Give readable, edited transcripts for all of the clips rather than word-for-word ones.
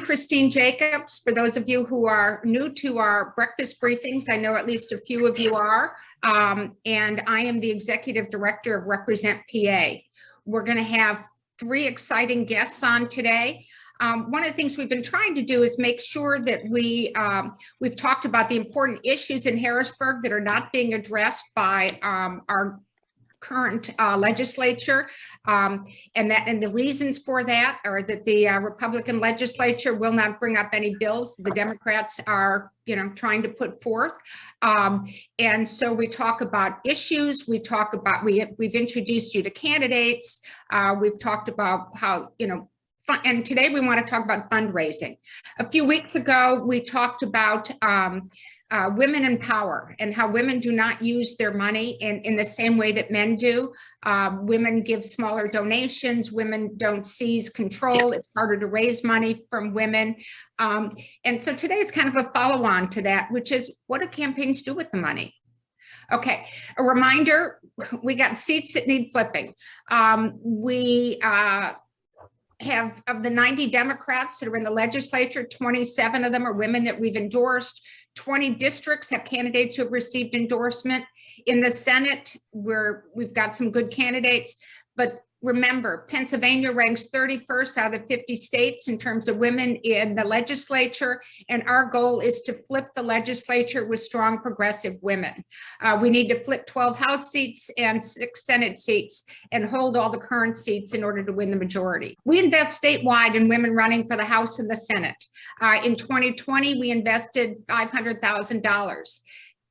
Christine Jacobs. For those of you who are new to our breakfast briefings, I know at least a few of you are, and I am the Executive Director of Represent PA. We're going to have 3 exciting guests on today. One of the things we've been trying to do is make sure that we've talked about the important issues in Harrisburg that are not being addressed by our current legislature, and the reasons for that are that the Republican legislature will not bring up any bills the Democrats are trying to put forth, and so we talk about issues. We talk about we've introduced you to candidates. We've talked about how and today we want to talk about fundraising. A few weeks ago we talked about women in power and how women do not use their money in the same way that men do. Women give smaller donations. Women don't seize control. It's harder to raise money from women. And so today is kind of a follow-on to that, which is, what do campaigns do with the money? Okay, a reminder, we got seats that need flipping. We have, of the 90 Democrats that are in the legislature, 27 of them are women that we've endorsed. 20 districts have candidates who have received endorsement. In the Senate, we've got some good candidates, but remember, Pennsylvania ranks 31st out of 50 states in terms of women in the legislature, and our goal is to flip the legislature with strong progressive women. We need to flip 12 House seats and 6 Senate seats and hold all the current seats in order to win the majority. We invest statewide in women running for the House and the Senate. In 2020, we invested $500,000.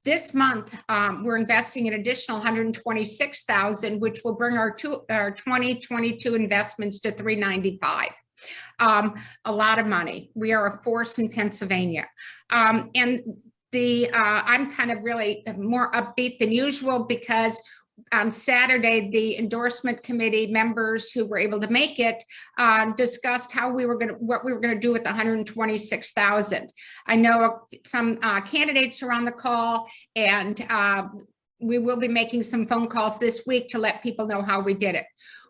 This month, we're investing an additional $126,000, which will bring our 2022 investments to $395,000. A lot of money. We are a force in Pennsylvania. And I'm kind of really more upbeat than usual because on Saturday, the endorsement committee members who were able to make it discussed what we were going to do with the $126,000. I know some candidates are on the call, and we will be making some phone calls this week to let people know how we did it.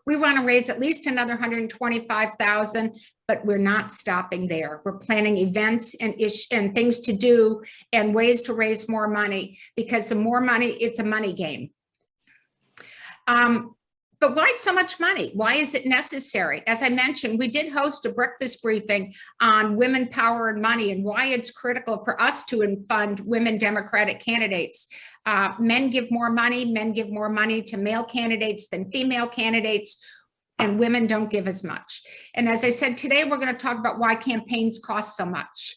We want to raise at least another $125,000, but we're not stopping there. We're planning events and things to do and ways to raise more money, because the more money, it's a money game. But why so much money? Why is it necessary? As I mentioned, we did host a breakfast briefing on women, power, and money, and why it's critical for us to fund women Democratic candidates. Men give more money. Men give more money to male candidates than female candidates, and women don't give as much. And as I said, today we're going to talk about why campaigns cost so much.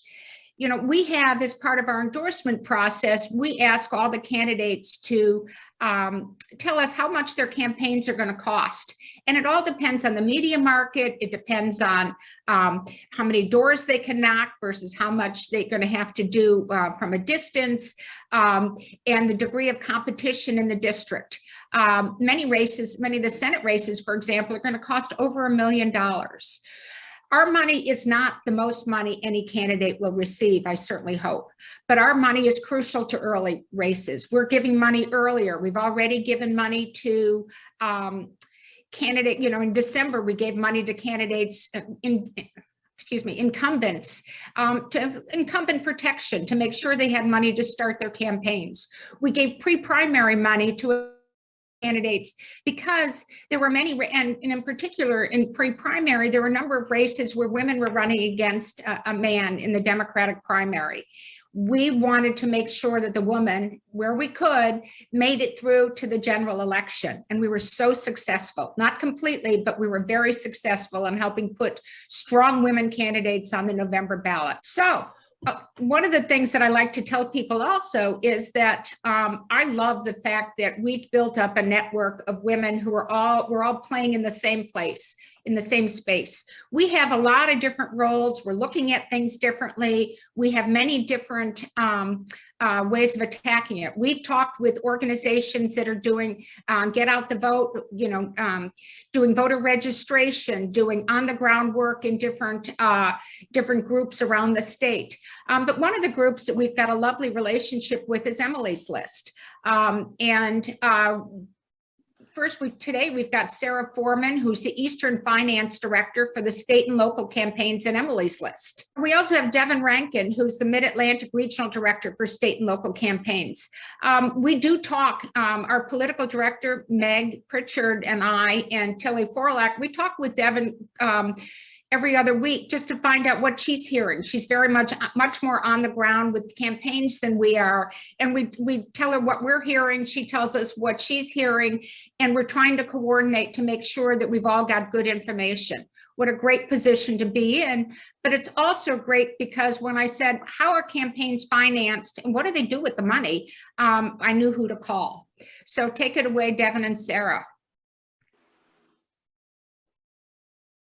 We have, as part of our endorsement process, we ask all the candidates to tell us how much their campaigns are going to cost. And it all depends on the media market. It depends on how many doors they can knock versus how much they're going to have to do from a distance, and the degree of competition in the district. Many of the Senate races, for example, are going to cost over $1 million. Our money is not the most money any candidate will receive, I certainly hope, but our money is crucial to early races. We're giving money earlier. We've already given money to in December, we gave money to candidates, incumbents, to incumbent protection, to make sure they had money to start their campaigns. We gave pre-primary money to candidates because there were many, and in particular in pre-primary, there were a number of races where women were running against a man in the Democratic primary. We wanted to make sure that the woman, where we could, made it through to the general election. And we were so successful, not completely, but we were very successful in helping put strong women candidates on the November ballot. So one of the things that I like to tell people also is that I love the fact that we've built up a network of women who we're all playing in the same place, in the same space. We have a lot of different roles. We're looking at things differently. We have many different ways of attacking it. We've talked with organizations that are doing get out the vote, doing voter registration, doing on the ground work in different groups around the state. But one of the groups that we've got a lovely relationship with is Emily's List. first, today we've got Sara Forman, who's the Eastern Finance Director for the state and local campaigns in Emily's List. We also have Devin Rankin, who's the Mid-Atlantic Regional Director for state and local campaigns. We do talk, our political director, Meg Pritchard, and I, and Tilly Forlak, we talk with Devin every other week just to find out what she's hearing. She's very much more on the ground with campaigns than we are. And we tell her what we're hearing. She tells us what she's hearing. And we're trying to coordinate to make sure that we've all got good information. What a great position to be in. But it's also great because when I said, how are campaigns financed and what do they do with the money? I knew who to call. So take it away, Devin and Sara.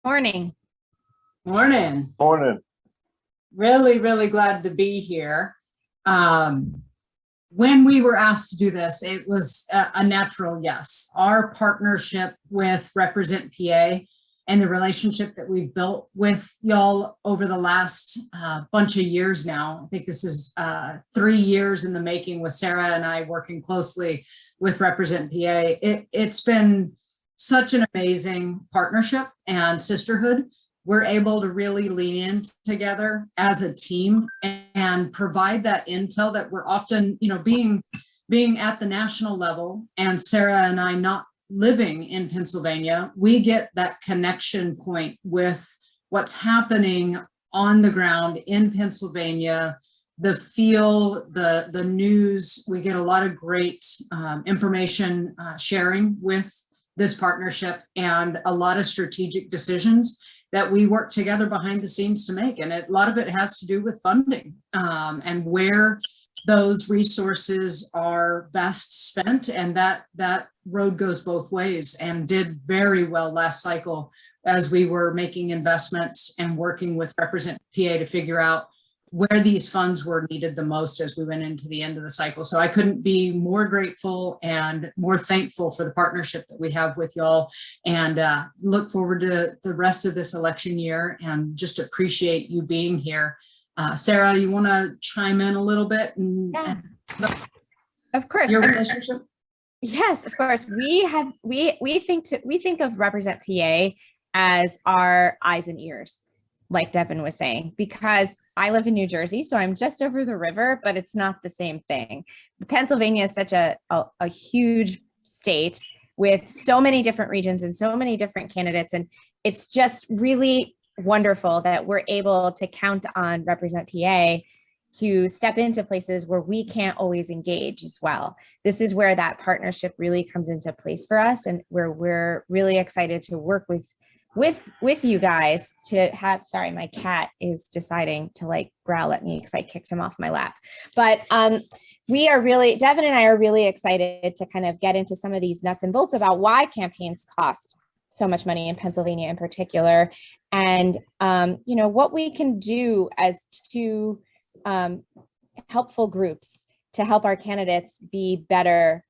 Morning. Morning. Morning. Really, really glad to be here. When we were asked to do this, it was a natural yes. Our partnership with Represent PA and the relationship that we've built with y'all over the last bunch of years now. I think this is 3 years in the making with Sara and I working closely with Represent PA. It's been such an amazing partnership and sisterhood. We're able to really lean in together as a team and provide that intel that we're often, being at the national level, and Sara and I not living in Pennsylvania, we get that connection point with what's happening on the ground in Pennsylvania, the feel, the news. We get a lot of great information sharing with this partnership and a lot of strategic decisions that we work together behind the scenes to make. And a lot of it has to do with funding and where those resources are best spent. And that road goes both ways and did very well last cycle as we were making investments and working with Represent PA to figure out where these funds were needed the most as we went into the end of the cycle. So I couldn't be more grateful and more thankful for the partnership that we have with y'all, and look forward to the rest of this election year and just appreciate you being here. Sara, you want to chime in a little bit? Yeah. Of course. Your relationship? Yes, of course. We think of Represent PA as our eyes and ears, like Devin was saying, because I live in New Jersey, so I'm just over the river, but it's not the same thing. Pennsylvania is such a huge state with so many different regions and so many different candidates. And it's just really wonderful that we're able to count on Represent PA to step into places where we can't always engage as well. This is where that partnership really comes into place for us, and where we're really excited to work with you guys to have. Sorry, my cat is deciding to growl at me because I kicked him off my lap. But Devin and I are really excited to kind of get into some of these nuts and bolts about why campaigns cost so much money in Pennsylvania in particular, and what we can do as two helpful groups to help our candidates be better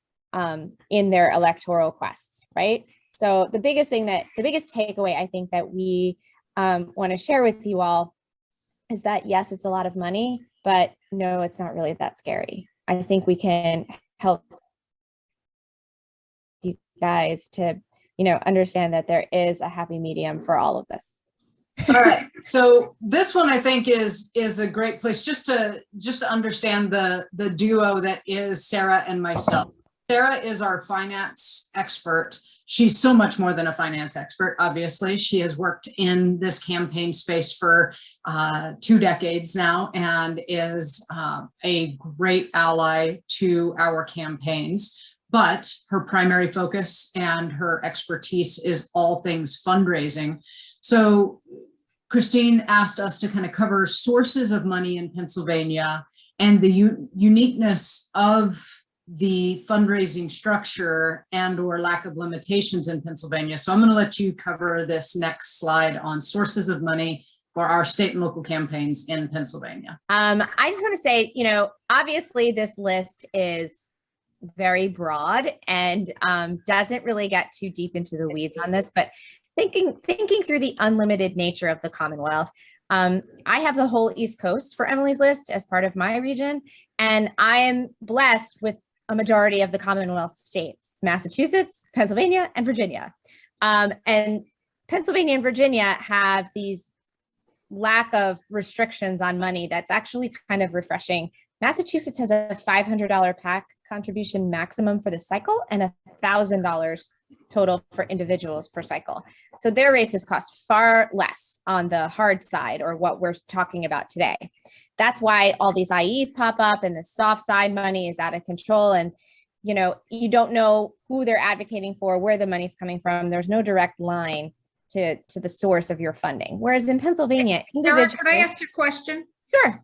in their electoral quests, right? So the biggest takeaway I think that we want to share with you all is that, yes, it's a lot of money, but no, it's not really that scary. I think we can help you guys to, understand that there is a happy medium for all of this. All right. So this one I think is a great place just to understand the duo that is Sara and myself. Sara is our finance expert. She's so much more than a finance expert, obviously. She has worked in this campaign space for 2 decades now and is a great ally to our campaigns. But her primary focus and her expertise is all things fundraising. So Christine asked us to kind of cover sources of money in Pennsylvania and the uniqueness of the fundraising structure and or lack of limitations in Pennsylvania. So I'm going to let you cover this next slide on sources of money for our state and local campaigns in Pennsylvania. I just want to say, obviously this list is very broad and doesn't really get too deep into the weeds on this, but thinking through the unlimited nature of the Commonwealth, I have the whole East Coast for Emily's List as part of my region, and I am blessed with a majority of the Commonwealth states: Massachusetts, Pennsylvania and Virginia. And Pennsylvania and Virginia have these lack of restrictions on money that's actually kind of refreshing. Massachusetts has a $500 PAC contribution maximum for the cycle and $1,000 total for individuals per cycle. So their races cost far less on the hard side, or what we're talking about today. That's why all these IEs pop up and the soft side money is out of control. And, you know, you don't know who they're advocating for, where the money's coming from. There's no direct line to the source of your funding. Whereas in Pennsylvania, Sara, could I ask you a question? Sure.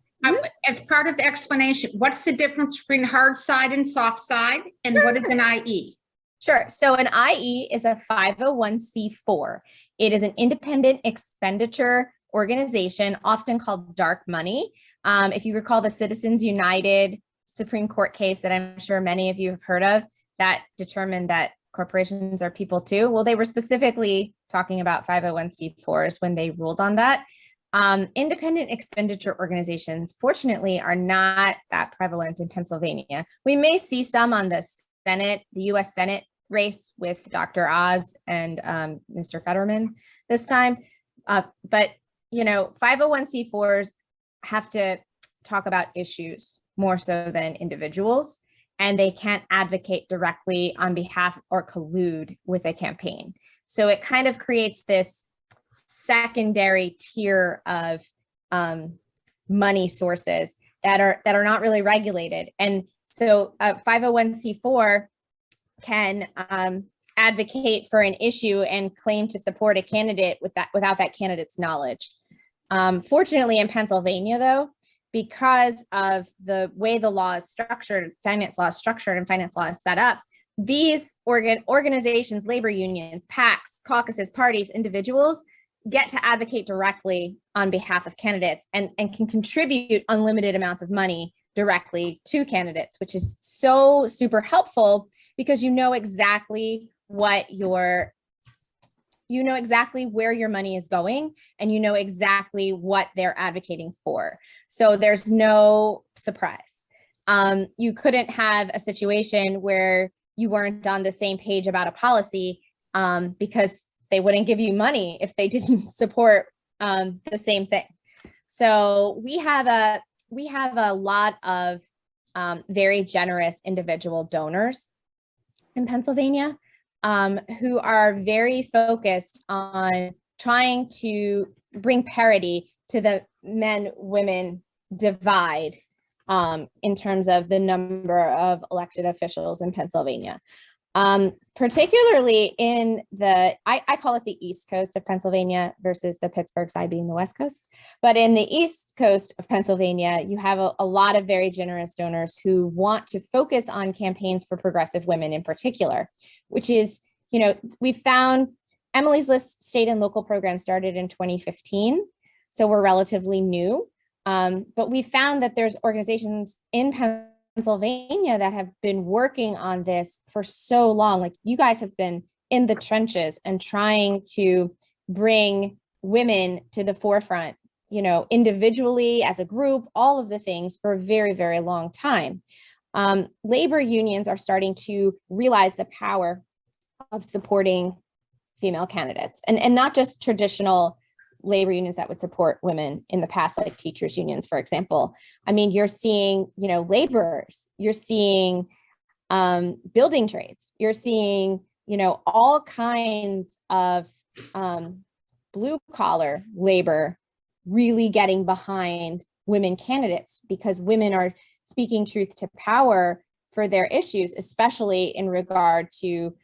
As part of the explanation, what's the difference between hard side and soft side? And what is an IE? Sure. So an IE is a 501c4. It is an independent expenditure organization, often called dark money. If you recall the Citizens United Supreme Court case that I'm sure many of you have heard of, that determined that corporations are people too. Well, they were specifically talking about 501c4s when they ruled on that. Independent expenditure organizations, fortunately, are not that prevalent in Pennsylvania. We may see some on the Senate, the US Senate race with Dr. Oz and Mr. Fetterman this time. But, you know, 501c4s have to talk about issues more so than individuals, and they can't advocate directly on behalf or collude with a campaign. So it kind of creates this secondary tier of money sources that are not really regulated. And so a 501c4 can advocate for an issue and claim to support a candidate without that candidate's knowledge. Fortunately, in Pennsylvania, though, because of the way the law is structured, finance law is structured and finance law is set up, these organizations, labor unions, PACs, caucuses, parties, individuals get to advocate directly on behalf of candidates and can contribute unlimited amounts of money directly to candidates, which is so super helpful because you know exactly where your money is going, and you know exactly what they're advocating for. So there's no surprise. You couldn't have a situation where you weren't on the same page about a policy because they wouldn't give you money if they didn't support the same thing. So we have a lot of very generous individual donors in Pennsylvania who are very focused on trying to bring parity to the men-women divide in terms of the number of elected officials in Pennsylvania. Particularly in I call it the East Coast of Pennsylvania versus the Pittsburgh side being the West Coast. But in the East Coast of Pennsylvania, you have a lot of very generous donors who want to focus on campaigns for progressive women in particular, which is, you know, we found Emily's List state and local program started in 2015. So we're relatively new. But we found that there's organizations in Pennsylvania that have been working on this for so long. Like, you guys have been in the trenches and trying to bring women to the forefront, you know, individually, as a group, all of the things for a very, very long time. Labor unions are starting to realize the power of supporting female candidates, and not just traditional labor unions that would support women in the past, like teachers unions, for example. I mean, you're seeing, you know, laborers, you're seeing building trades, you're seeing, you know, all kinds of blue collar labor really getting behind women candidates, because women are speaking truth to power for their issues, especially in regard to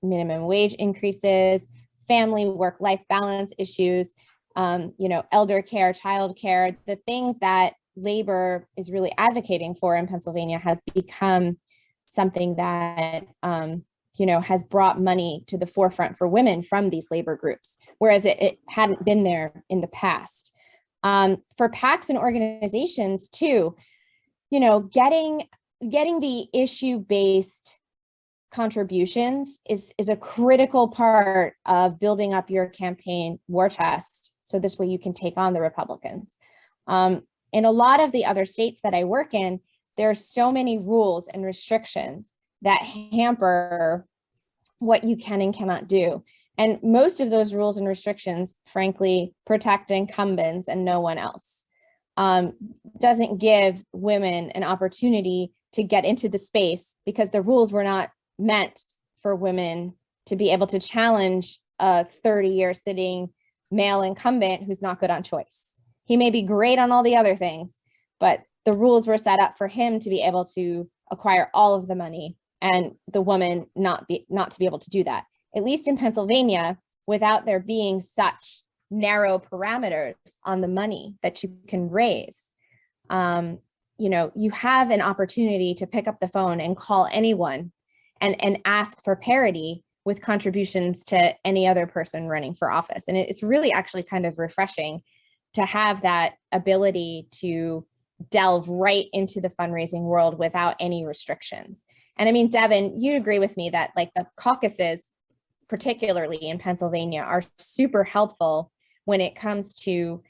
minimum wage increases, family work-life balance issues, you know, elder care, child care. The things that labor is really advocating for in Pennsylvania has become something that, you know, has brought money to the forefront for women from these labor groups, whereas it hadn't been there in the past. For PACs and organizations too, you know, getting the issue-based contributions is a critical part of building up your campaign war chest. So this way you can take on the Republicans. In a lot of the other states that I work in, there are so many rules and restrictions that hamper what you can and cannot do. And most of those rules and restrictions, frankly, protect incumbents and no one else. Doesn't give women an opportunity to get into the space because the rules were not meant for women to be able to challenge a 30-year sitting male incumbent who's not good on choice. He may be great on all the other things, but the rules were set up for him to be able to acquire all of the money and the woman not to be able to do that. At least in Pennsylvania, without there being such narrow parameters on the money that you can raise. You have an opportunity to pick up the phone and call anyone and ask for parity with contributions to any other person running for office. And it's really actually kind of refreshing to have that ability to delve right into the fundraising world without any restrictions. And I mean, Devin, you'd agree with me that like the caucuses, particularly in Pennsylvania, are super helpful when it comes to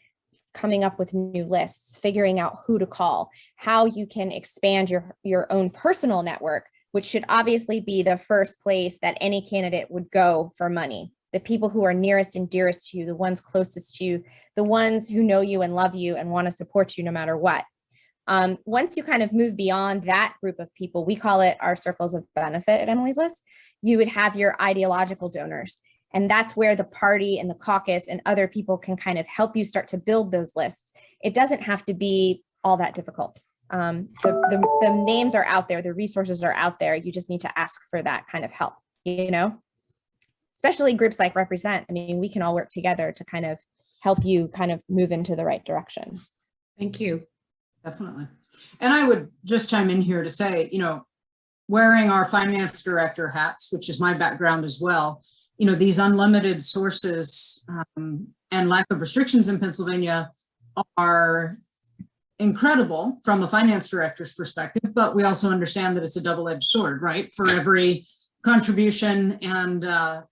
coming up with new lists, figuring out who to call, how you can expand your own personal network, which should obviously be the first place that any candidate would go for money. The people who are nearest and dearest to you, the ones closest to you, the ones who know you and love you and want to support you no matter what. Once you kind of move beyond that group of people, we call it our circles of benefit at Emily's List, you would have your ideological donors. And that's where the party and the caucus and other people can kind of help you start to build those lists. It doesn't have to be all that difficult. The names are out there, the resources are out there. You just need to ask for that kind of help, especially groups like Represent. I mean, we can all work together to kind of help you kind of move into the right direction. Thank you. Definitely. And I would just chime in here to say, wearing our finance director hats, which is my background as well, these unlimited sources and lack of restrictions in Pennsylvania are incredible from a finance director's perspective, but we also understand that it's a double-edged sword, right? For every contribution and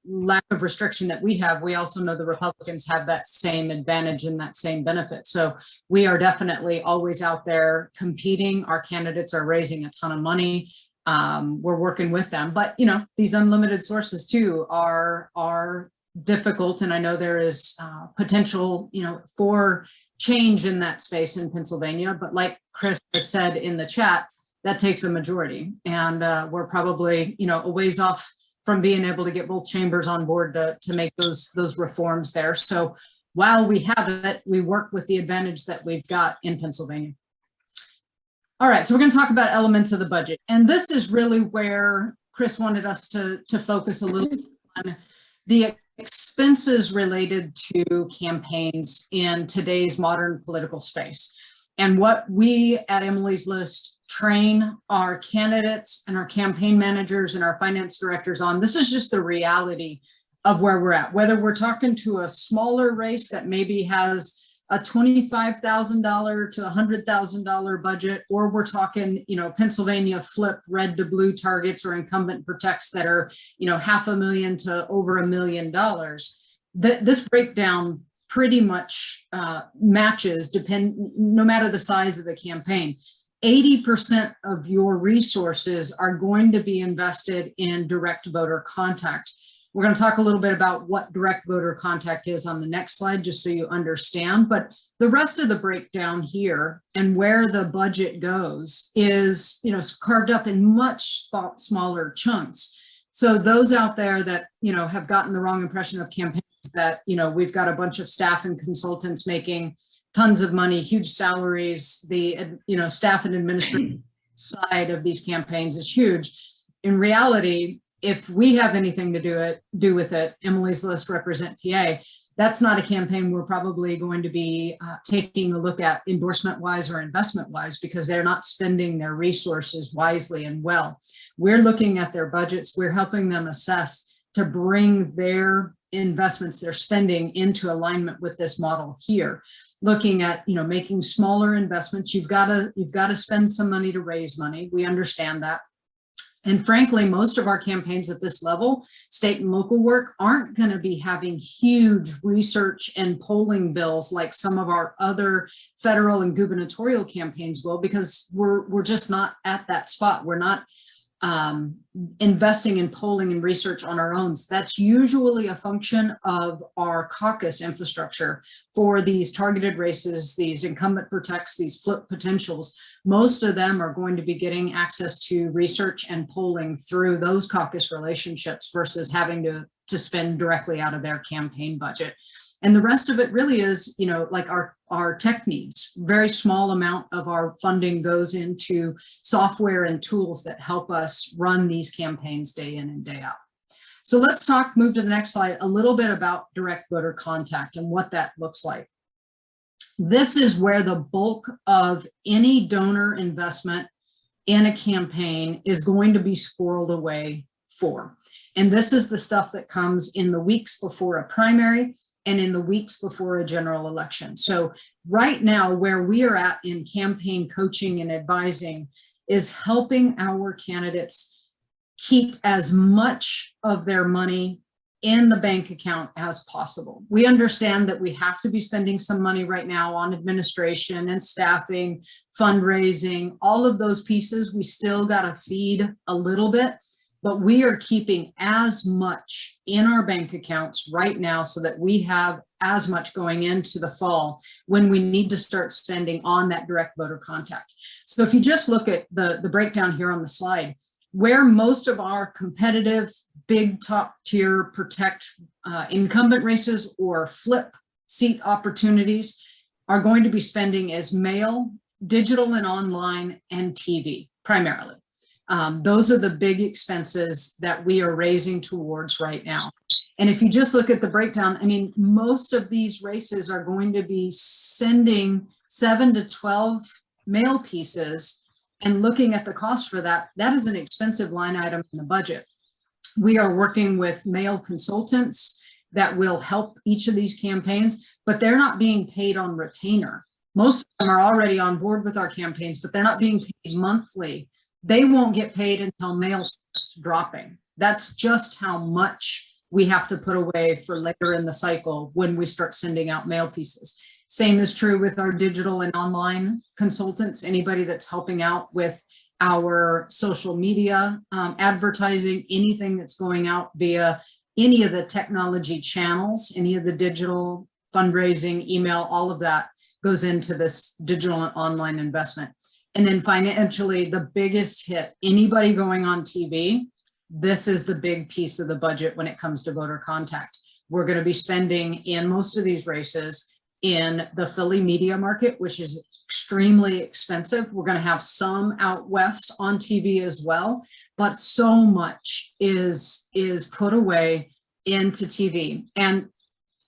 lack of restriction that we have, we also know the Republicans have that same advantage and that same benefit. So we are definitely always out there competing. Our candidates are raising a ton of money. We're working with them, but these unlimited sources too are difficult. And I know there is potential, for change in that space in Pennsylvania, but like Chris has said in the chat, that takes a majority. And we're probably, a ways off from being able to get both chambers on board to make those reforms there. So while we have it, we work with the advantage that we've got in Pennsylvania. All right, so we're going to talk about elements of the budget. And this is really where Chris wanted us to focus a little bit on the expenses related to campaigns in today's modern political space. And what we at Emily's List train our candidates and our campaign managers and our finance directors on. This is just the reality of where we're at. Whether we're talking to a smaller race that maybe has a $25,000 to $100,000 budget, or we're talking, Pennsylvania flip red to blue targets or incumbent protects that are, $500,000 to over $1 million. This breakdown pretty much matches no matter the size of the campaign. 80% of your resources are going to be invested in direct voter contact. We're going to talk a little bit about what direct voter contact is on the next slide, just so you understand. But the rest of the breakdown here and where the budget goes is, carved up in much smaller chunks. So those out there that, have gotten the wrong impression of campaigns that, we've got a bunch of staff and consultants making tons of money, huge salaries, the, staff and administration side of these campaigns is huge. In reality, if we have anything to do with it, Emily's List Represent PA, that's not a campaign we're probably going to be taking a look at endorsement wise or investment wise, because they're not spending their resources wisely and well. We're looking at their budgets. We're helping them assess to bring their investments, their spending into alignment with this model here. Looking at, making smaller investments. You've got to spend some money to raise money. We understand that. And frankly, most of our campaigns at this level, state and local work, aren't going to be having huge research and polling bills like some of our other federal and gubernatorial campaigns will, because we're just not at that spot. We're not investing in polling and research on our own. That's usually a function of our caucus infrastructure for these targeted races, these incumbent protects, these flip potentials. Most of them are going to be getting access to research and polling through those caucus relationships versus having to spend directly out of their campaign budget. And the rest of it really is, you know, like our tech needs. Very small amount of our funding goes into software and tools that help us run these campaigns day in and day out. So let's move to the next slide, a little bit about direct voter contact and what that looks like. This is where the bulk of any donor investment in a campaign is going to be squirreled away for. And this is the stuff that comes in the weeks before a primary and in the weeks before a general election. So right now, where we are at in campaign coaching and advising is helping our candidates keep as much of their money in the bank account as possible. We understand that we have to be spending some money right now on administration and staffing, fundraising, all of those pieces. We still got to feed a little bit, but we are keeping as much in our bank accounts right now so that we have as much going into the fall when we need to start spending on that direct voter contact. So if you just look at the breakdown here on the slide, where most of our competitive, big top tier protect incumbent races or flip seat opportunities are going to be spending is mail, digital and online, and TV primarily. Those are the big expenses that we are raising towards right now. And if you just look at the breakdown, I mean, most of these races are going to be sending 7 to 12 mail pieces, and looking at the cost for that, that is an expensive line item in the budget. We are working with mail consultants that will help each of these campaigns, but they're not being paid on retainer. Most of them are already on board with our campaigns, but they're not being paid monthly. They won't get paid until mail starts dropping. That's just how much we have to put away for later in the cycle when we start sending out mail pieces. Same is true with our digital and online consultants, anybody that's helping out with our social media, advertising, anything that's going out via any of the technology channels, any of the digital fundraising, email, all of that goes into this digital and online investment. And then financially, the biggest hit, anybody going on TV, this is the big piece of the budget when it comes to voter contact. We're going to be spending in most of these races in the Philly media market, which is extremely expensive. We're going to have some out west on TV as well, but so much is put away into TV. And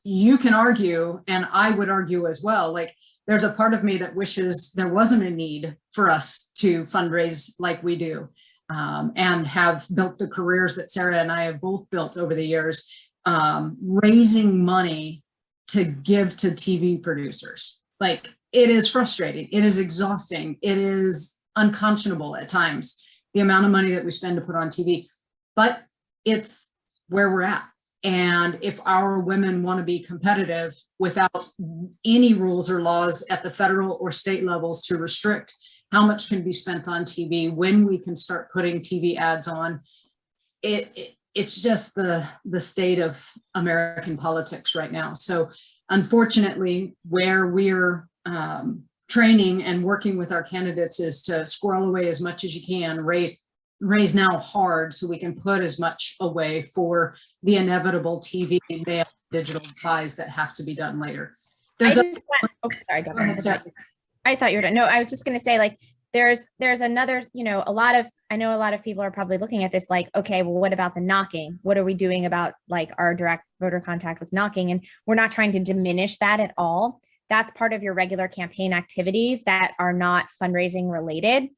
you can argue, and I would argue as well, like there's a part of me that wishes there wasn't a need for us to fundraise like we do, and have built the careers that Sara and I have both built over the years, raising money to give to TV producers. Like, it is frustrating, it is exhausting, it is unconscionable at times, the amount of money that we spend to put on TV, but it's where we're at. And if our women want to be competitive without any rules or laws at the federal or state levels to restrict how much can be spent on TV, when we can start putting TV ads on, it's just the state of American politics right now. So unfortunately, where we're training and working with our candidates is to squirrel away as much as you can, raise now hard so we can put as much away for the inevitable TV, mail, digital buys that have to be done later. Sorry, Devin. I thought you were done. No, I was just going to say, like, there's another, I know a lot of people are probably looking at this like, okay, well, what about the knocking? What are we doing about like our direct voter contact with knocking? And we're not trying to diminish that at all. That's part of your regular campaign activities that are not fundraising related.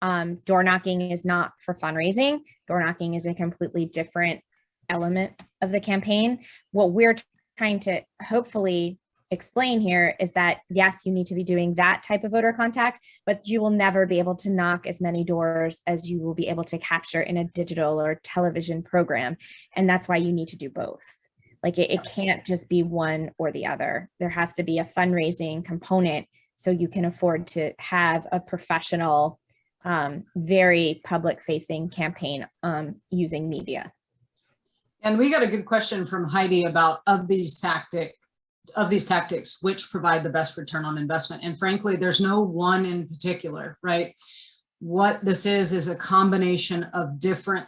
Door knocking is not for fundraising. Door knocking is a completely different element of the campaign. What we're trying to hopefully explain here is that, yes, you need to be doing that type of voter contact, but you will never be able to knock as many doors as you will be able to capture in a digital or television program. And that's why you need to do both. Like it can't just be one or the other. There has to be a fundraising component so you can afford to have a professional very public facing campaign using media. And we got a good question from Heidi about of these tactics, which provide the best return on investment. And frankly, there's no one in particular, right? What this is a combination of different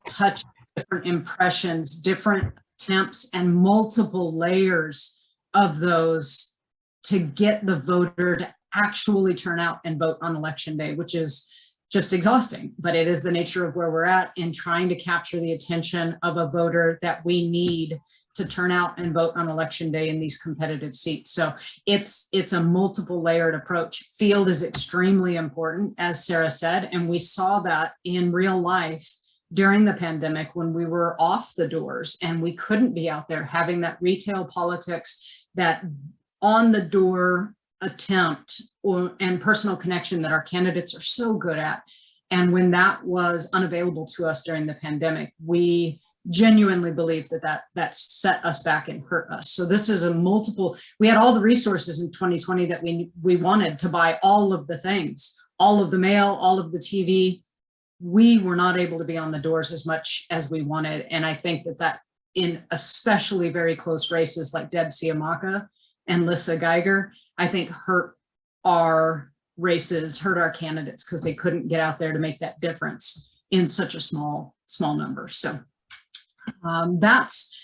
touch, different impressions, different attempts, and multiple layers of those to get the voter to actually turn out and vote on election day, which is just exhausting, but it is the nature of where we're at in trying to capture the attention of a voter that we need to turn out and vote on election day in these competitive seats. So it's a multiple layered approach. Field is extremely important, as Sara said, and we saw that in real life during the pandemic when we were off the doors and we couldn't be out there having that retail politics, that on the door attempt and personal connection that our candidates are so good at. And when that was unavailable to us during the pandemic, we genuinely believe that set us back and hurt us. So this is we had all the resources in 2020 that we wanted to buy all of the things, all of the mail, all of the TV. We were not able to be on the doors as much as we wanted. And I think that in especially very close races like Deb Siamaka and Lissa Geiger, I think hurt our races, hurt our candidates because they couldn't get out there to make that difference in such a small number. So that's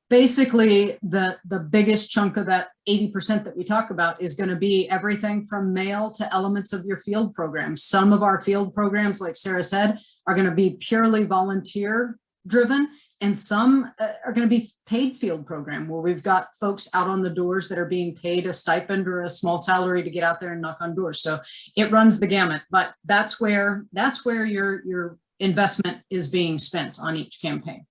basically the biggest chunk of that 80% that we talk about is going to be everything from mail to elements of your field programs. Some of our field programs, like Sara said, are going to be purely volunteer driven, and some are going to be paid field program where we've got folks out on the doors that are being paid a stipend or a small salary to get out there and knock on doors. So it runs the gamut, but that's where your investment is being spent on each campaign.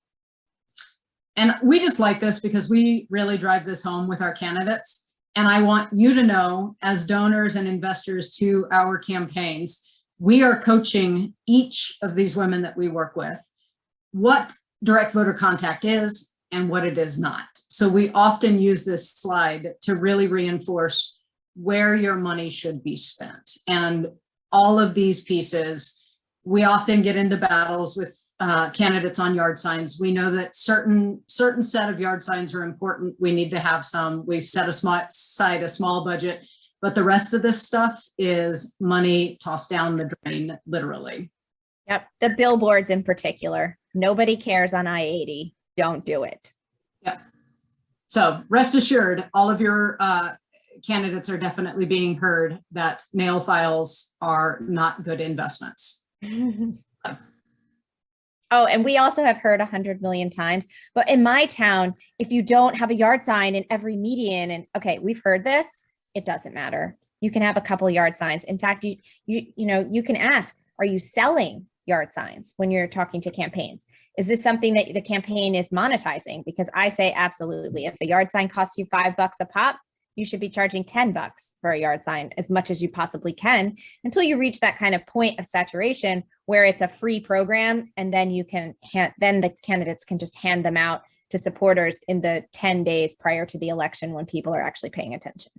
And we just like this because we really drive this home with our candidates. And I want you to know, as donors and investors to our campaigns, we are coaching each of these women that we work with what direct voter contact is and what it is not. So we often use this slide to really reinforce where your money should be spent. And all of these pieces, we often get into battles with candidates on yard signs. We know that certain set of yard signs are important. We need to have some. We've set aside a small budget, but the rest of this stuff is money tossed down the drain, literally. Yep, the billboards in particular. Nobody cares on I-80. Don't do it. Yep. So rest assured, all of your candidates are definitely being heard that nail files are not good investments. Oh, and we also have heard 100 million times, but in my town, if you don't have a yard sign in every median, and okay, we've heard this, it doesn't matter. You can have a couple yard signs. In fact, you can ask, are you selling yard signs when you're talking to campaigns? Is this something that the campaign is monetizing? Because I say absolutely. If a yard sign costs you $5 a pop, you should be charging $10 for a yard sign, as much as you possibly can, until you reach that kind of point of saturation where it's a free program, and then you can then the candidates can just hand them out to supporters in the 10 days prior to the election when people are actually paying attention.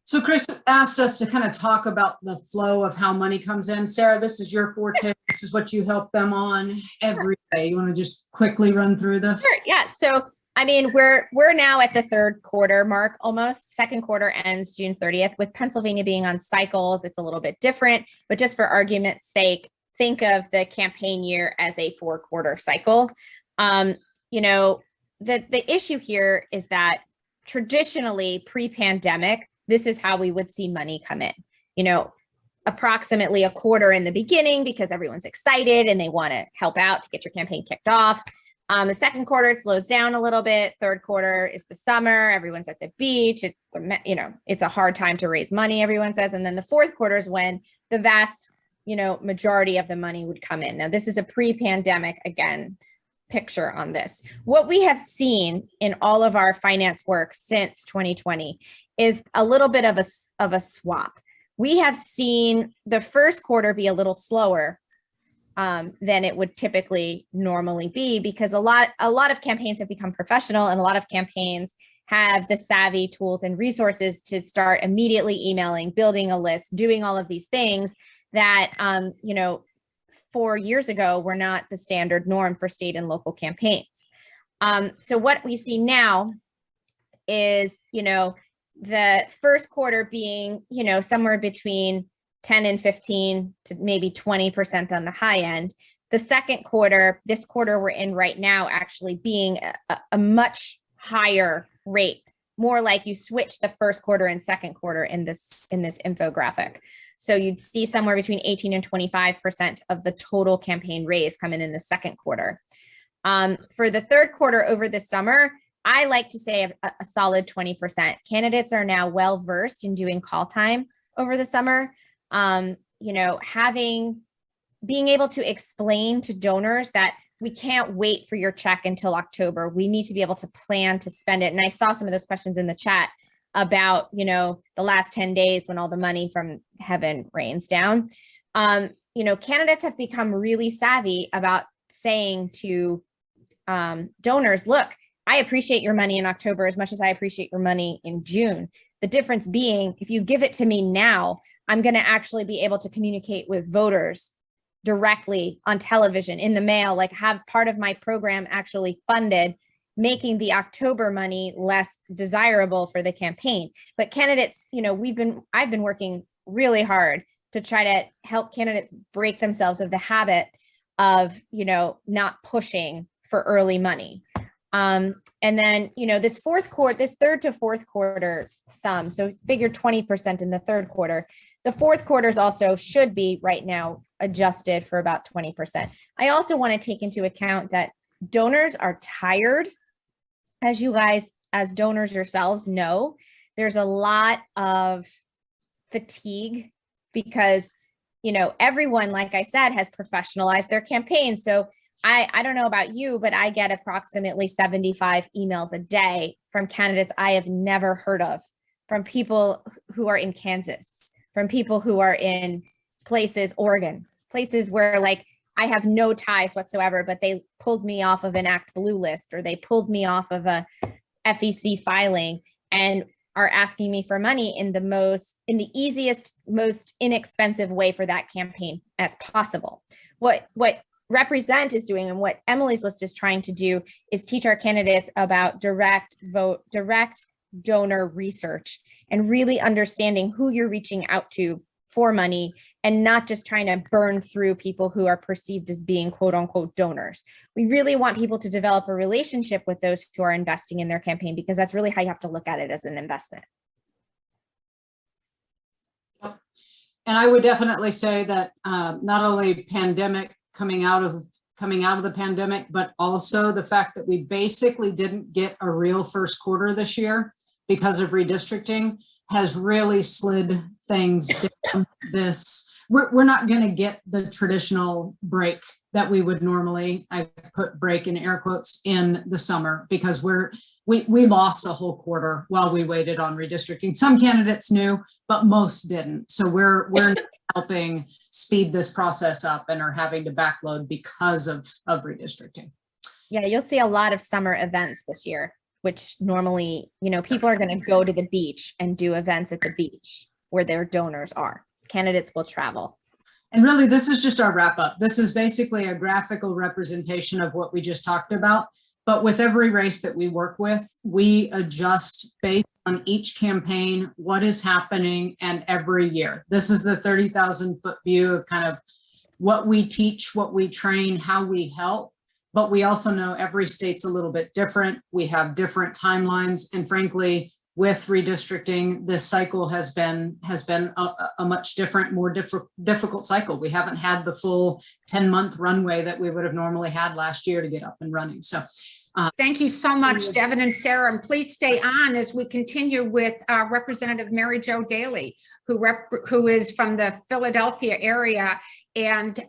So Chris asked us to kind of talk about the flow of how money comes in. Sara, this is your forte. This is what you help them on every day. You want to just quickly run through this? Sure, yeah. So, I mean, we're now at the third quarter mark almost. Second quarter ends June 30th. With Pennsylvania being on cycles, it's a little bit different, but just for argument's sake, think of the campaign year as a 4-quarter cycle. The issue here is that traditionally pre-pandemic, this is how we would see money come in, approximately a quarter in the beginning because everyone's excited and they want to help out to get your campaign kicked off. The second quarter, it slows down a little bit. Third quarter is the summer. Everyone's at the beach. It's a hard time to raise money, everyone says. And then the fourth quarter is when the vast, majority of the money would come in. Now, this is a pre-pandemic, again, picture on this. What we have seen in all of our finance work since 2020 is a little bit of a swap. We have seen the first quarter be a little slower than it would typically normally be, because a lot of campaigns have become professional, and a lot of campaigns have the savvy tools and resources to start immediately emailing, building a list, doing all of these things that, 4 years ago were not the standard norm for state and local campaigns. So what we see now is, the first quarter being, somewhere between 10 and 15 to maybe 20% on the high end. The second quarter, this quarter we're in right now, actually being a much higher rate, more like you switch the first quarter and second quarter in this infographic. So you'd see somewhere between 18 and 25% of the total campaign raise come in the second quarter. For the third quarter over the summer, I like to say a solid 20%. Candidates are now well versed in doing call time over the summer. Being able to explain to donors that we can't wait for your check until October. We need to be able to plan to spend it. And I saw some of those questions in the chat about, the last 10 days when all the money from heaven rains down. Candidates have become really savvy about saying to donors, look, I appreciate your money in October as much as I appreciate your money in June. The difference being, if you give it to me now, I'm going to actually be able to communicate with voters directly on television, in the mail, like have part of my program actually funded, making the October money less desirable for the campaign. But candidates, I've been working really hard to try to help candidates break themselves of the habit of, not pushing for early money. And then, this third to fourth quarter sum, so figure 20% in the third quarter. The fourth quarters also should be right now adjusted for about 20%. I also want to take into account that donors are tired. As you guys, as donors yourselves know, there's a lot of fatigue because, everyone, like I said, has professionalized their campaign. So I don't know about you, but I get approximately 75 emails a day from candidates I have never heard of, from people who are in Kansas, from people who are in Oregon, places where I have no ties whatsoever, but they pulled me off of an Act Blue list, or they pulled me off of a FEC filing and are asking me for money in the easiest, most inexpensive way for that campaign as possible. What Represent is doing, and what Emily's List is trying to do, is teach our candidates about direct donor research and really understanding who you're reaching out to for money, and not just trying to burn through people who are perceived as being quote unquote donors. We really want people to develop a relationship with those who are investing in their campaign, because that's really how you have to look at it, as an investment. And I would definitely say that not only coming out of the pandemic, but also the fact that we basically didn't get a real first quarter this year because of redistricting has really slid things down. We're not going to get the traditional break that we would normally, I put break in air quotes, in the summer, because we lost a whole quarter while we waited on redistricting. Some candidates knew, but most didn't. So we're helping speed this process up and are having to backload because of redistricting. Yeah, you'll see a lot of summer events this year, which normally, people are going to go to the beach and do events at the beach where their donors are. Candidates will travel. And really, this is just our wrap up. This is basically a graphical representation of what we just talked about. But with every race that we work with, we adjust based on each campaign, what is happening, and every year. This is the 30,000-foot view of kind of what we teach, what we train, how we help. But we also know every state's a little bit different. We have different timelines. And frankly, with redistricting, this cycle has been a much different, more difficult cycle. We haven't had the full 10-month runway that we would have normally had last year to get up and running. So thank you so much, Devin and Sara, and please stay on as we continue with Representative Mary Jo Daley, who is from the Philadelphia area. And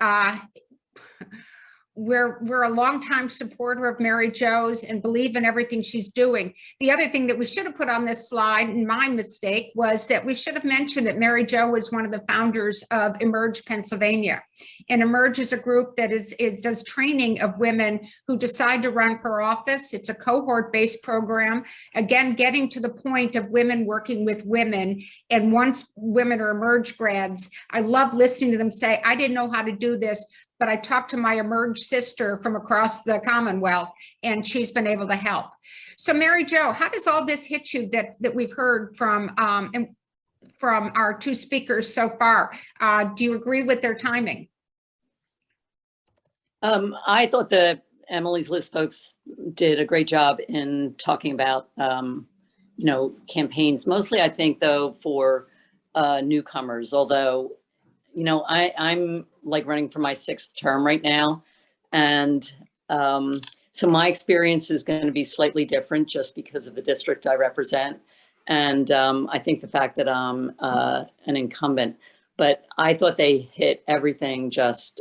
we're a longtime supporter of Mary Jo's and believe in everything she's doing. The other thing that we should have put on this slide, and my mistake, was that we should have mentioned that Mary Jo was one of the founders of Emerge Pennsylvania. And Emerge is a group that does training of women who decide to run for office. It's a cohort-based program. Again, getting to the point of women working with women. And once women are Emerge grads, I love listening to them say, I didn't know how to do this, but I talked to my Emerge sister from across the Commonwealth, and she's been able to help. So Mary Jo, how does all this hit you that we've heard from our two speakers so far? Do you agree with their timing? I thought the Emily's List folks did a great job in talking about, campaigns. Mostly, I think, though, for newcomers, although, I'm like running for my 6th term right now. And so my experience is going to be slightly different just because of the district I represent. And I think the fact that I'm an incumbent, but I thought they hit everything just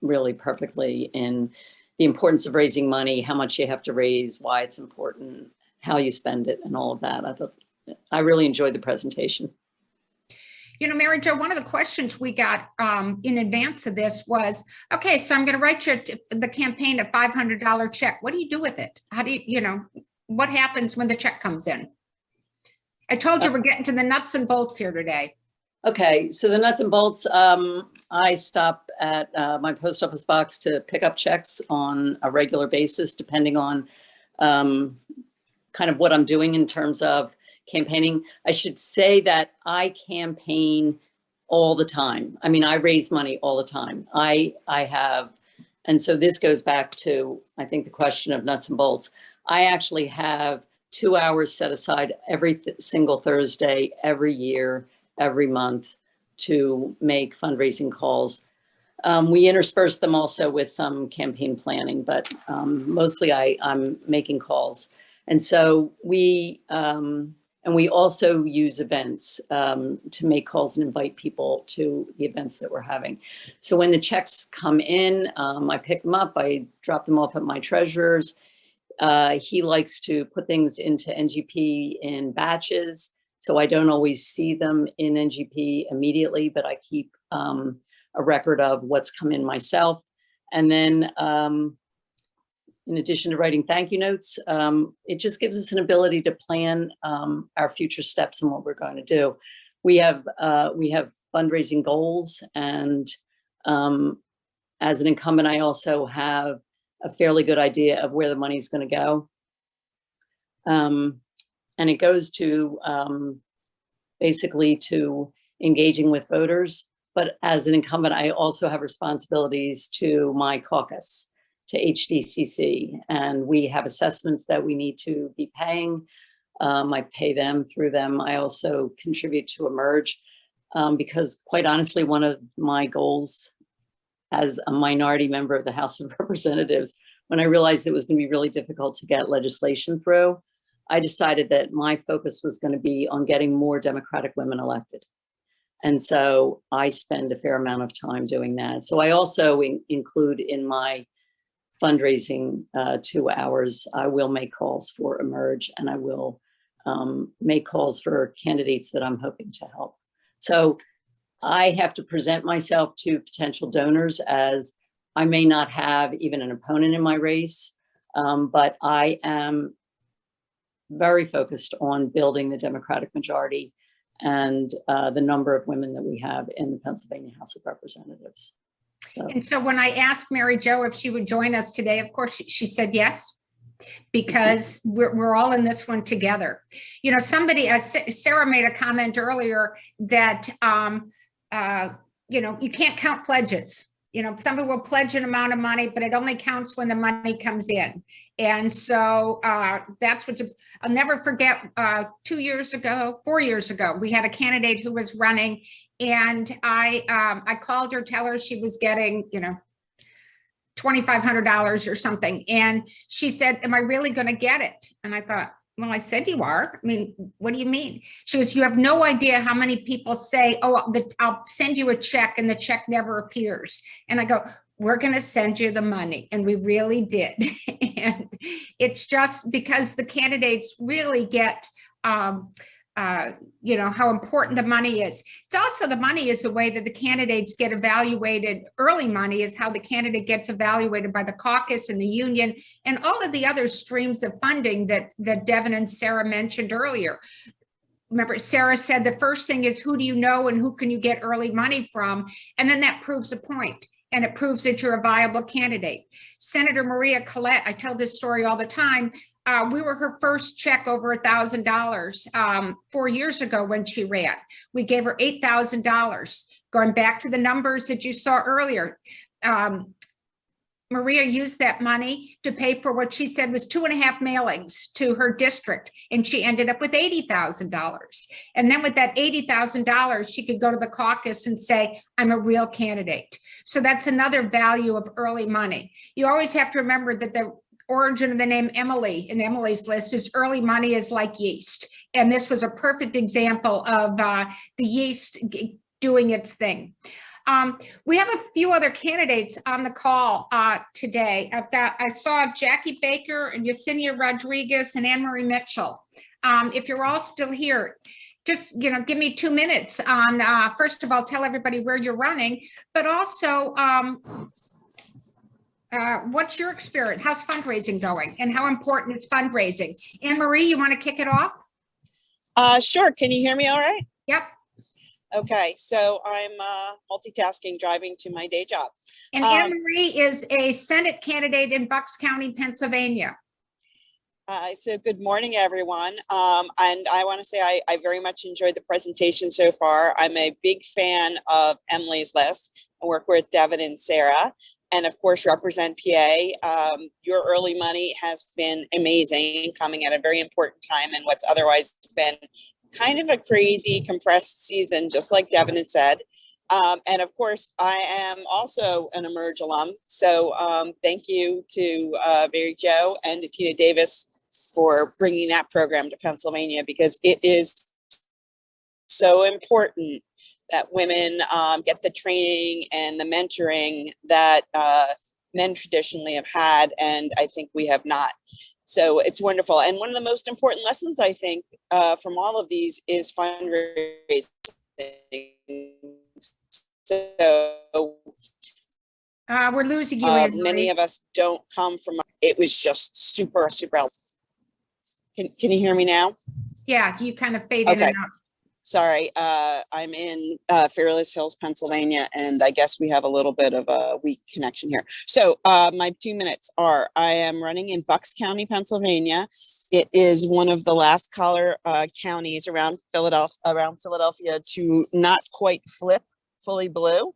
really perfectly in the importance of raising money, how much you have to raise, why it's important, how you spend it, and all of that. I really enjoyed the presentation. Mary Jo, one of the questions we got in advance of this was, okay, so I'm going to write you the campaign a $500 check. What do you do with it? How do what happens when the check comes in? I told you we're getting to the nuts and bolts here today. Okay, so the nuts and bolts, I stop at my post office box to pick up checks on a regular basis, depending on kind of what I'm doing in terms of campaigning. I should say that I campaign all the time. I mean, I raise money all the time. I have, and so this goes back to, I think, the question of nuts and bolts. I actually have 2 hours set aside every single Thursday, every year, every month to make fundraising calls. We intersperse them also with some campaign planning, but mostly I'm making calls. And so we also use events to make calls and invite people to the events that we're having. So when the checks come in, I pick them up, I drop them off at my treasurer's. He likes to put things into NGP in batches. So I don't always see them in NGP immediately, but I keep a record of what's come in myself. And then in addition to writing thank you notes, it just gives us an ability to plan our future steps and what we're going to do. We have fundraising goals, and as an incumbent, I also have a fairly good idea of where the money is going to go. And it goes to basically to engaging with voters. But as an incumbent, I also have responsibilities to my caucus, to HDCC, and we have assessments that we need to be paying. I pay them through them. I also contribute to Emerge because, quite honestly, one of my goals as a minority member of the House of Representatives, when I realized it was going to be really difficult to get legislation through, I decided that my focus was going to be on getting more Democratic women elected. And so I spend a fair amount of time doing that. So I also include in my fundraising 2 hours, I will make calls for Emerge, and I will make calls for candidates that I'm hoping to help. So I have to present myself to potential donors as I may not have even an opponent in my race, but I am very focused on building the Democratic majority and the number of women that we have in the Pennsylvania House of Representatives. And so when I asked Mary Jo if she would join us today, of course, she said yes, because we're all in this one together. Somebody, Sara made a comment earlier that, you can't count pledges. Somebody will pledge an amount of money, but it only counts when the money comes in. And so that's I'll never forget 4 years ago, we had a candidate who was running, and I called her, tell her she was getting, $2,500 or something. And she said, am I really going to get it? And I thought, well, I said you are. I mean, what do you mean? She goes, you have no idea how many people say, oh, I'll send you a check, and the check never appears. And I go, we're going to send you the money. And we really did. And it's just because the candidates really get, you know, how important the money is. It's also the money is the way that the candidates get evaluated. Early money is how the candidate gets evaluated by the caucus and the union and all of the other streams of funding that Devin and Sara mentioned earlier. Remember, Sara said the first thing is who do you know and who can you get early money from? And then that proves a point. And it proves that you're a viable candidate. Senator Maria Collette, I tell this story all the time. We were her first check over $1,000 4 years ago when she ran. We gave her $8,000. Going back to the numbers that you saw earlier, Maria used that money to pay for what she said was 2.5 mailings to her district, and she ended up with $80,000. And then with that $80,000, she could go to the caucus and say, I'm a real candidate. So that's another value of early money. You always have to remember that the origin of the name Emily in Emily's list is early money is like yeast. And this was a perfect example of the yeast doing its thing. We have a few other candidates on the call today. I saw Jackie Baker and Yesenia Rodriguez and Anne Marie Mitchell. If you're all still here, just, you know, give me 2 minutes on, first of all, tell everybody where you're running, but also what's your experience? How's fundraising going and how important is fundraising? Anne Marie, you want to kick it off? Sure. Can you hear me all right? Yep. Okay, so I'm multitasking, driving to my day job. And Anne Marie is a Senate candidate in Bucks County, Pennsylvania. So good morning, everyone. And I want to say I very much enjoyed the presentation so far. I'm a big fan of Emily's list. I work with Devin and Sara, and of course, represent PA. Your early money has been amazing, coming at a very important time in what's otherwise been kind of a crazy compressed season, just like Devin had said. And of course, I am also an Emerge alum. So thank you to Mary Jo and to Tina Davis for bringing that program to Pennsylvania, because it is so important that women get the training and the mentoring that men traditionally have had, and I think we have not. So it's wonderful. And one of the most important lessons, I think, from all of these is fundraising. So we're losing you. Many of us don't come from, it was just super helpful. Can you hear me now? Yeah, you kind of fade in and out. Sorry, I'm in Fairless Hills, Pennsylvania, and I guess we have a little bit of a weak connection here. So my 2 minutes are, I am running in Bucks County, Pennsylvania. It is one of the last collar counties around Philadelphia to not quite flip fully blue.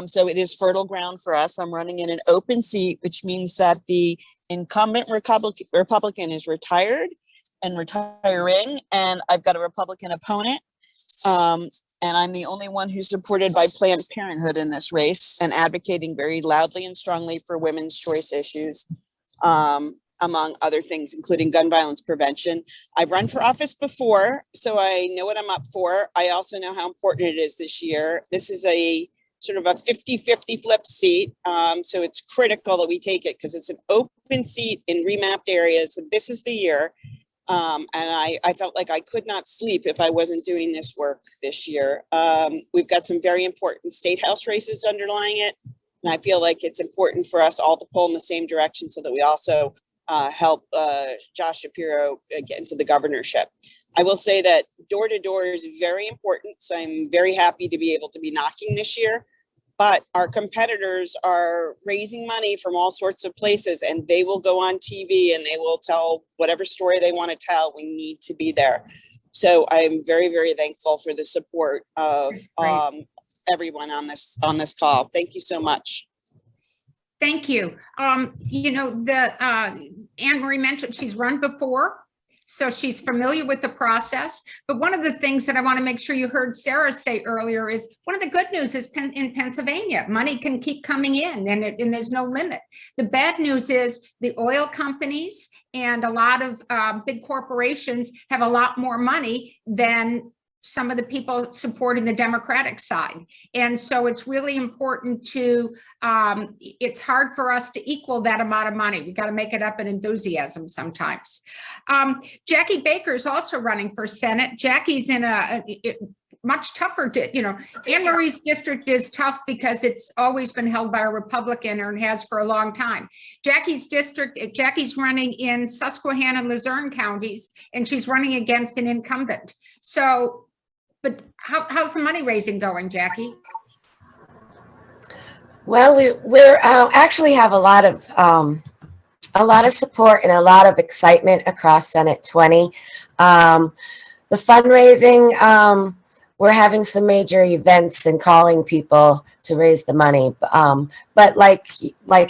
So it is fertile ground for us. I'm running in an open seat, which means that the incumbent Republican is retired and retiring, and I've got a Republican opponent. And I'm the only one who's supported by Planned Parenthood in this race and advocating very loudly and strongly for women's choice issues, among other things, including gun violence prevention. I've run for office before, so I know what I'm up for. I also know how important it is this year. This is a sort of a 50-50 flip seat. So it's critical that we take it because it's an open seat in remapped areas. So this is the year. And I felt like I could not sleep if I wasn't doing this work this year. We've got some very important state house races underlying it. And I feel like it's important for us all to pull in the same direction so that we also help Josh Shapiro get into the governorship. I will say that door to door is very important. So I'm very happy to be able to be knocking this year. But our competitors are raising money from all sorts of places, and they will go on TV and they will tell whatever story they want to tell. We need to be there. So I'm very, very thankful for the support of everyone on this call. Thank you so much. Thank you. You know, Anne Marie mentioned she's run before, so she's familiar with the process. But one of the things that I want to make sure you heard Sara say earlier is one of the good news is in Pennsylvania, money can keep coming in and there's no limit. The bad news is the oil companies and a lot of big corporations have a lot more money than some of the people supporting the Democratic side. And so it's really important to, it's hard for us to equal that amount of money. We got to make it up in enthusiasm sometimes. Jackie Baker is also running for Senate. Jackie's in a much tougher, Anne Marie's district is tough because it's always been held by a Republican and has for a long time. Jackie's running in Susquehanna and Luzerne counties, and she's running against an incumbent. So, but how's the money raising going, Jackie? Well, we're actually have a lot of support and a lot of excitement across Senate 20. The fundraising, we're having some major events and calling people to raise the money. But like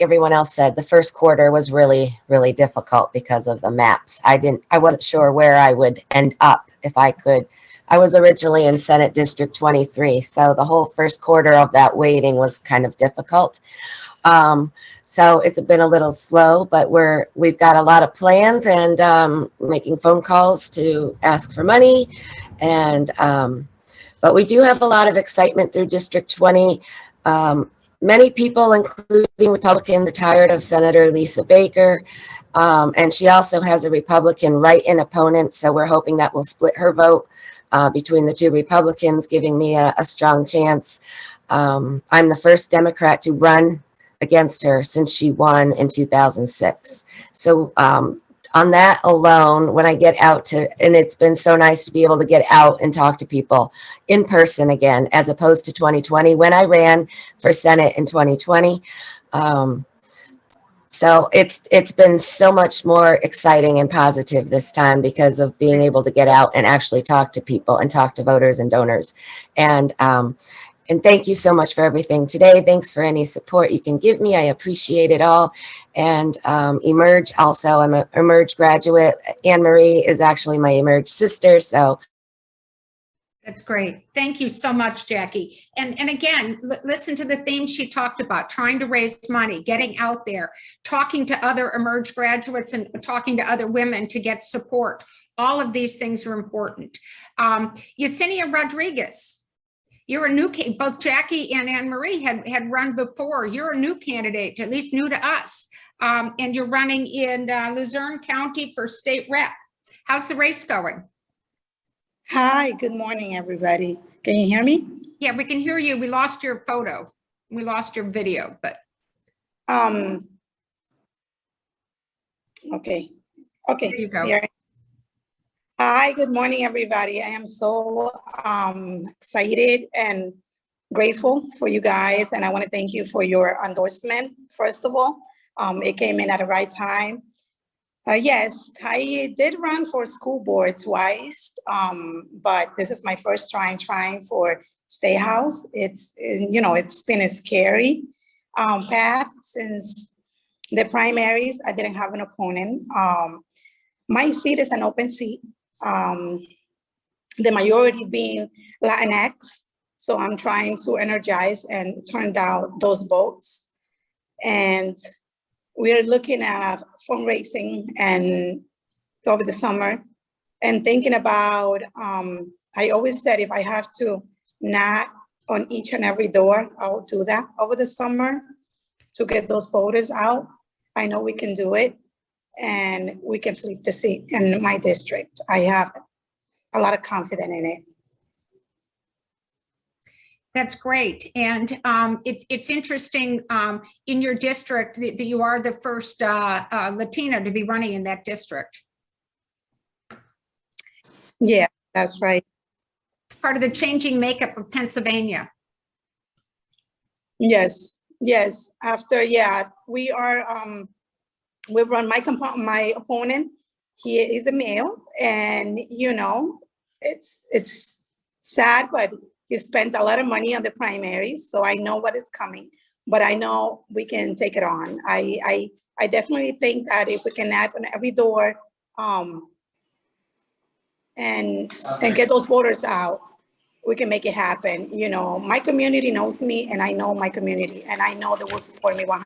everyone else said, the first quarter was really, really difficult because of the maps. I wasn't sure where I would end up if I could. I was originally in Senate District 23, so the whole first quarter of that waiting was kind of difficult. So it's been a little slow, but we've got a lot of plans and making phone calls to ask for money. And but we do have a lot of excitement through District 20. Many people, including Republican, are tired of Senator Lisa Baker. And she also has a Republican write-in opponent, so we're hoping that will split her vote between the two Republicans, giving me a strong chance. I'm the first Democrat to run against her since she won in 2006. So on that alone, when I get out and it's been so nice to be able to get out and talk to people in person again, as opposed to 2020 when I ran for Senate in 2020. So it's been so much more exciting and positive this time because of being able to get out and actually talk to people and talk to voters and donors. And thank you so much for everything today. Thanks for any support you can give me. I appreciate it all. And Emerge also, I'm an Emerge graduate. Anne Marie is actually my Emerge sister. So that's great. Thank you so much, Jackie. And again, listen to the themes she talked about: trying to raise money, getting out there, talking to other Emerge graduates and talking to other women to get support. All of these things are important. Yesenia Rodriguez, you're a new, both Jackie and Anne Marie had run before. You're a new candidate, at least new to us. And you're running in Luzerne County for state rep. How's the race going? Hi, good morning, everybody. Can you hear me? Yeah, we can hear you. We lost your photo. We lost your video, but. Okay. There you go. Here. Hi, good morning, everybody. I am so excited and grateful for you guys. And I want to thank you for your endorsement, first of all. It came in at the right time. Yes, I did run for school board twice, but this is my first trying for State House. It's been a scary path since the primaries. I didn't have an opponent. My seat is an open seat, the majority being Latinx. So I'm trying to energize and turn down those votes. And we are looking at fundraising and over the summer and thinking about, I always said if I have to knock on each and every door, I'll do that over the summer to get those voters out. I know we can do it and we can flip the seat in my district. I have a lot of confidence in it. That's great. And it's interesting in your district that you are the first Latina to be running in that district. Yeah, that's right. It's part of the changing makeup of Pennsylvania. Yes. After, we are, we've run my opponent. He is a male and, it's sad, but he spent a lot of money on the primaries, so I know what is coming, but I know we can take it on. I definitely think that if we can knock on every door and get those voters out, we can make it happen. My community knows me and I know my community and I know they will support me 100%.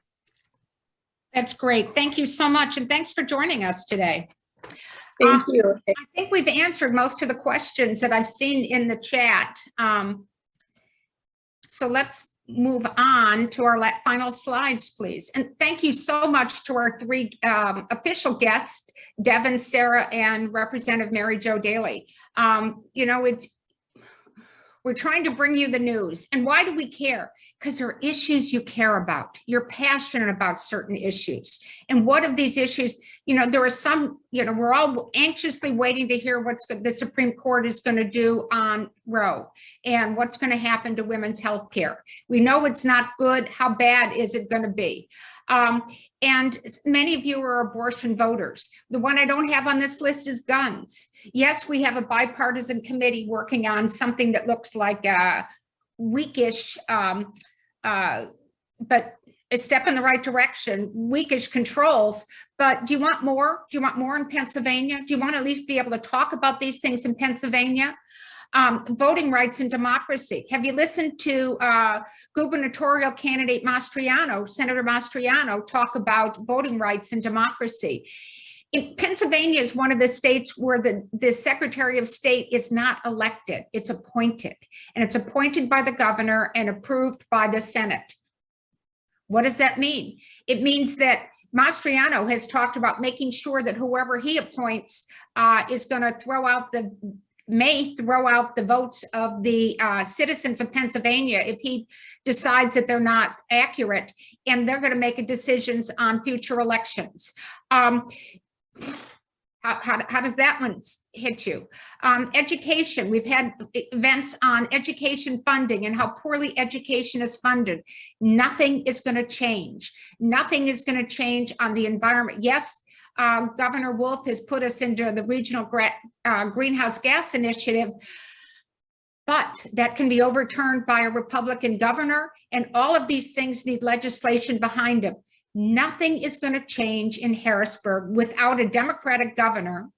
That's great. Thank you so much. And thanks for joining us today. Thank you. I think we've answered most of the questions that I've seen in the chat. So let's move on to our final slides, please. And thank you so much to our three official guests, Devin, Sara, and Representative Mary Jo Daley. You know, we're trying to bring you the news. And why do we care? Because there are issues you care about. You're passionate about certain issues. And what of these issues, you know, there are some, you know, we're all anxiously waiting to hear what the Supreme Court is going to do on Roe and what's going to happen to women's health care. We know it's not good. How bad is it going to be? And many of you are abortion voters. The one I don't have on this list is guns. Yes, we have a bipartisan committee working on something that looks like a weakish, but a step in the right direction, weakish controls. But do you want more? Do you want more in Pennsylvania? Do you want to at least be able to talk about these things in Pennsylvania? Voting rights and democracy. Have you listened to gubernatorial candidate Mastriano, Senator Mastriano, talk about voting rights and democracy? Pennsylvania is one of the states where the Secretary of State is not elected, it's appointed. And it's appointed by the governor and approved by the Senate. What does that mean? It means that Mastriano has talked about making sure that whoever he appoints is going to may throw out the votes of the citizens of Pennsylvania if he decides that they're not accurate, and they're going to make decisions on future elections. How does that one hit you? Education, we've had events on education funding and how poorly education is funded. Nothing is going to change. Nothing is going to change on the environment. Yes, Governor Wolf has put us into the regional greenhouse gas initiative, but that can be overturned by a Republican governor, and all of these things need legislation behind them. Nothing is going to change in Harrisburg without a Democratic governor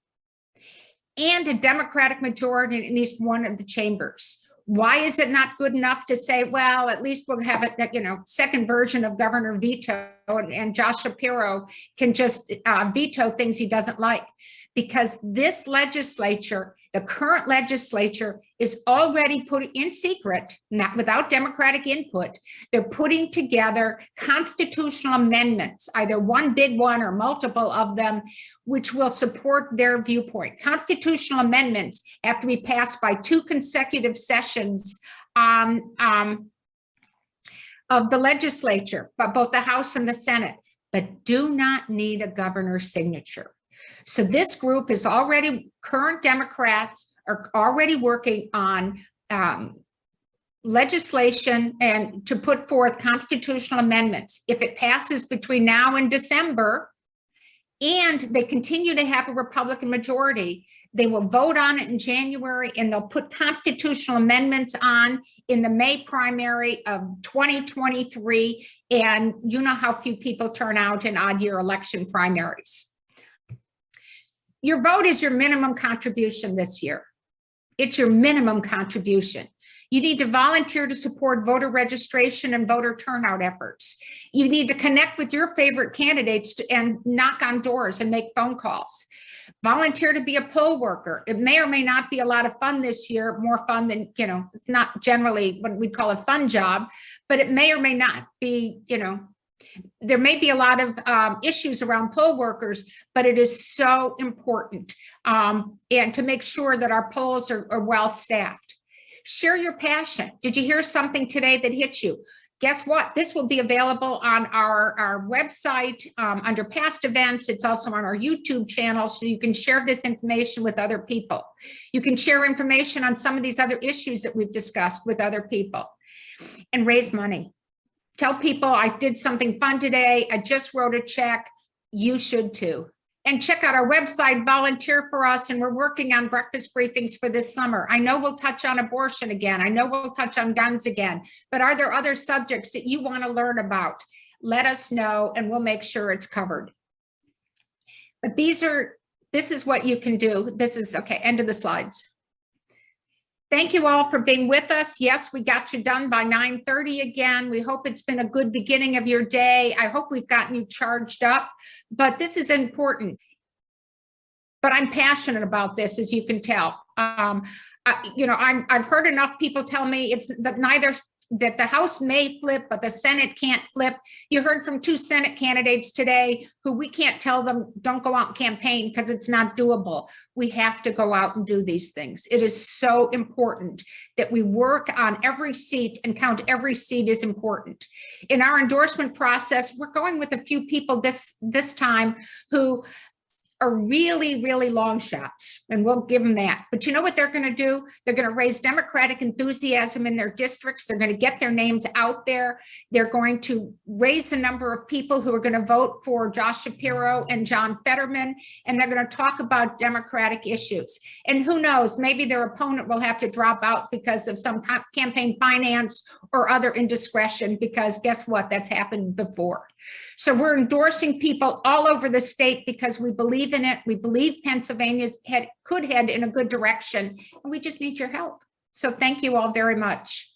and a Democratic majority in at least one of the chambers. Why is it not good enough to say, well, at least we'll have it, you know, second version of Governor Veto, and Josh Shapiro can just veto things he doesn't like? Because this legislature, the current legislature, is already put in secret, not without Democratic input. They're putting together constitutional amendments, either one big one or multiple of them, which will support their viewpoint. Constitutional amendments have to be passed by 2 consecutive sessions of the legislature, but both the House and the Senate, but do not need a governor's signature. So this group is already, current Democrats are already working on legislation and to put forth constitutional amendments. If it passes between now and December, and they continue to have a Republican majority, they will vote on it in January, and they'll put constitutional amendments on in the May primary of 2023. And you know how few people turn out in odd year election primaries. Your vote is your minimum contribution this year. It's your minimum contribution. You need to volunteer to support voter registration and voter turnout efforts. You need to connect with your favorite candidates and knock on doors and make phone calls. Volunteer to be a poll worker. It may or may not be a lot of fun this year, more fun than, you know, it's not generally what we'd call a fun job, but it may or may not be, you know, there may be a lot of issues around poll workers, but it is so important and to make sure that our polls are well staffed. Share your passion. Did you hear something today that hit you? Guess what? This will be available on our website under past events. It's also on our YouTube channel, so you can share this information with other people. You can share information on some of these other issues that we've discussed with other people and raise money. Tell people I did something fun today. I just wrote a check. You should too. And check out our website, volunteer for us. And we're working on breakfast briefings for this summer. I know we'll touch on abortion again. I know we'll touch on guns again. But are there other subjects that you want to learn about? Let us know and we'll make sure it's covered. But this is what you can do. This is, okay, end of the slides. Thank you all for being with us. Yes, we got you done by 9:30 again. We hope it's been a good beginning of your day. I hope we've gotten you charged up, but this is important. but I'm passionate about this, as you can tell. I've heard enough people tell me it's that the House may flip, but the Senate can't flip. You heard from 2 Senate candidates today who we can't tell them don't go out and campaign because it's not doable. We have to go out and do these things. It is so important that we work on every seat, and count every seat is important. In our endorsement process, we're going with a few people this time who are really, really long shots, and we'll give them that. But you know what they're going to do? They're going to raise Democratic enthusiasm in their districts. They're going to get their names out there. They're going to raise the number of people who are going to vote for Josh Shapiro and John Fetterman, and they're going to talk about Democratic issues. And who knows, maybe their opponent will have to drop out because of some campaign finance or other indiscretion, because guess what? That's happened before. So we're endorsing people all over the state because we believe in it. We believe Pennsylvania could head in a good direction, and we just need your help. So thank you all very much.